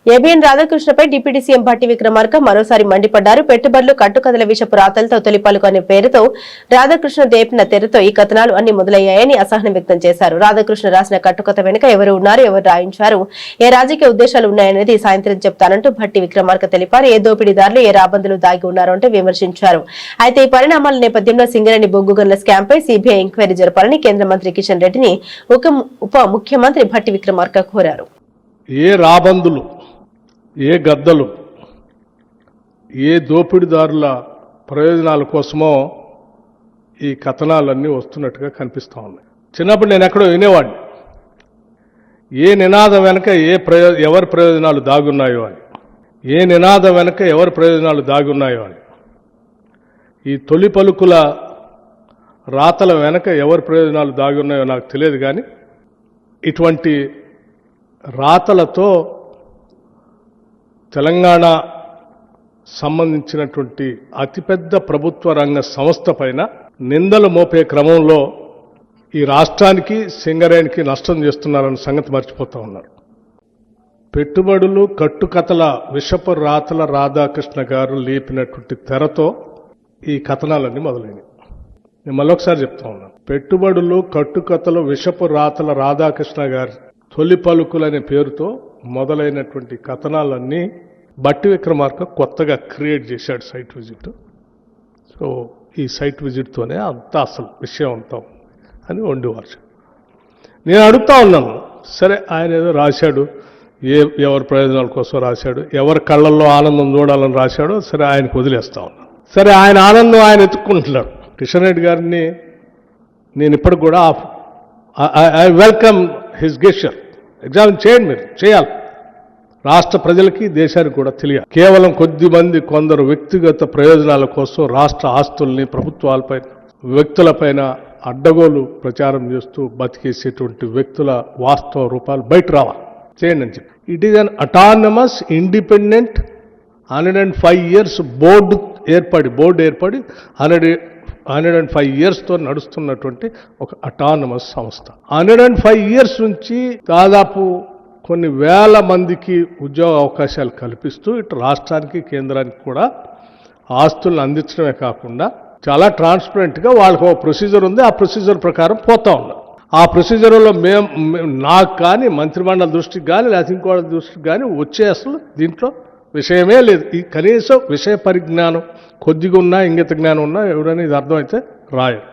ABN రాధాకృష్ణపై deputy CM Bhatti Vikramarka మరోసారి మండిపడ్డారు. పెట్టుబడులు కట్టుకథల విషపు రాతలతో తొలిపలుకు అనే పేరుతో రాధాకృష్ణ దేపిన తెరతో ఈ కథనాలు అన్ని మొదలయ్యాయని అసహనం వ్యక్తం చేశారు. రాధాకృష్ణ రాసిన కట్టుకథ వెనుక ఎవరు ఉన్నారు, ఎవరు రాయించారు, ఏ రాజకీయ ఉద్దేశాలు ఉన్నాయనేది సాయంత్రం చెప్తానంటూ భట్టి విక్రమార్క తెలిపారు. ఏ దోపిడీదారులు, ఏ రాబందులు దాగి ఉన్నారో అంటూ విమర్శించారు. అయితే ఈ పరిణామాల నేపథ్యంలో సింగరేణి బొగ్గు గనుల స్కామ్ పై సీబీఐ ఎంక్వైరీ జరపాలని కేంద్ర మంత్రి కిషన్ రెడ్డిని ఉప ముఖ్యమంత్రి భట్టి విక్రమార్క కోరారు. ఏ రాబందులు, ఏ గద్దలు, ఏ దోపిడీదారుల ప్రయోజనాల కోసమో ఈ కథనాలన్నీ వస్తున్నట్టుగా కనిపిస్తూ ఉన్నాయి. చిన్నప్పుడు నేను ఎక్కడో వినేవాడిని, ఏ నినాదం వెనక ఎవరి ప్రయోజనాలు దాగున్నాయో అని, ఏ నినాదం వెనక ఎవరి ప్రయోజనాలు దాగున్నాయో అని. ఈ తొలి పలుకుల రాతల వెనక ఎవరి ప్రయోజనాలు దాగున్నాయో నాకు తెలియదు, కానీ ఇటువంటి రాతలతో తెలంగాణ సంబంధించినటువంటి అతిపెద్ద ప్రభుత్వ రంగ సంస్థ పైన నిందలు మోపే క్రమంలో ఈ రాష్ట్రానికి, సింగరేణికి నష్టం చేస్తున్నారన్న సంగతి మర్చిపోతూ ఉన్నారు. పెట్టుబడులు కట్టుకథల విషపు రాతల రాధాకృష్ణ గారు లేపినటువంటి తెరతో ఈ కథనాలన్నీ మొదలైనవి. నేను మళ్ళొకసారి చెప్తా ఉన్నాను. పెట్టుబడులు కట్టుకథలు విషపు రాతల రాధాకృష్ణ గారి తొలి పలుకులనే పేరుతో మొదలైనటువంటి కథనాలన్నీ భట్టి విక్రమార్క కొత్తగా క్రియేట్ చేశాడు సైట్ విజిట్. సో ఈ సైట్ విజిట్తోనే అంతా అసలు విషయం అంతా అని వండివారు. నేను అడుగుతా ఉన్నాను, సరే ఆయన ఏదో రాశాడు, ఎవరి ప్రయోజనాల కోసం రాశాడు, ఎవరి కళ్ళల్లో ఆనందం చూడాలని రాశాడో సరే ఆయనకు వదిలేస్తా ఉన్నాను. సరే ఆయన ఆనందం ఆయన ఎత్తుక్కుంటున్నాడు. కిషన్ రెడ్డి గారిని నేను ఇప్పటికి కూడా I welcome his gesture. Examine చేయండి, మీరు చేయాలి. రాష్ట్ర ప్రజలకి, దేశానికి కూడా తెలియాలి. కేవలం కొందరు వ్యక్తిగత ప్రయోజనాల కోసం రాష్ట్ర ఆస్తుల్ని ప్రభుత్వాలపై, వ్యక్తులపైన అడ్డగోలు ప్రచారం చేస్తూ బతికేసేటువంటి వ్యక్తుల వాస్తవ రూపాలు బయట రావాలి. చేయండి అని చెప్పి. It is an autonomous independent 105 years board ఏర్పడి 105 yearsతో నడుస్తున్నటువంటి ఒక అటానమస్ సంస్థ. 105 years నుంచి దాదాపు కొన్ని వేల మందికి ఉద్యోగ అవకాశాలు కల్పిస్తూ ఇటు రాష్ట్రానికి, కేంద్రానికి కూడా ఆస్తులను అందించడమే కాకుండా చాలా ట్రాన్స్పరెంట్గా వాళ్ళకు ఒక ప్రొసీజర్ ఉంది. ఆ ప్రొసీజర్ ప్రకారం పోతా ఉన్నారు. ఆ ప్రొసీజర్లో నాకు కానీ, మంత్రిమండలి దృష్టికి కానీ, లేకపోతే ఇంకోటి దృష్టికి కానీ వచ్చే అసలు దీంట్లో విషయమే లేదు. ఈ కనీసం విషయ పరిజ్ఞానం కొద్దిగా ఉన్నా, ఇంగిత జ్ఞానం ఉన్నా ఎవరైనా ఇది అర్థమైతే రాయరు.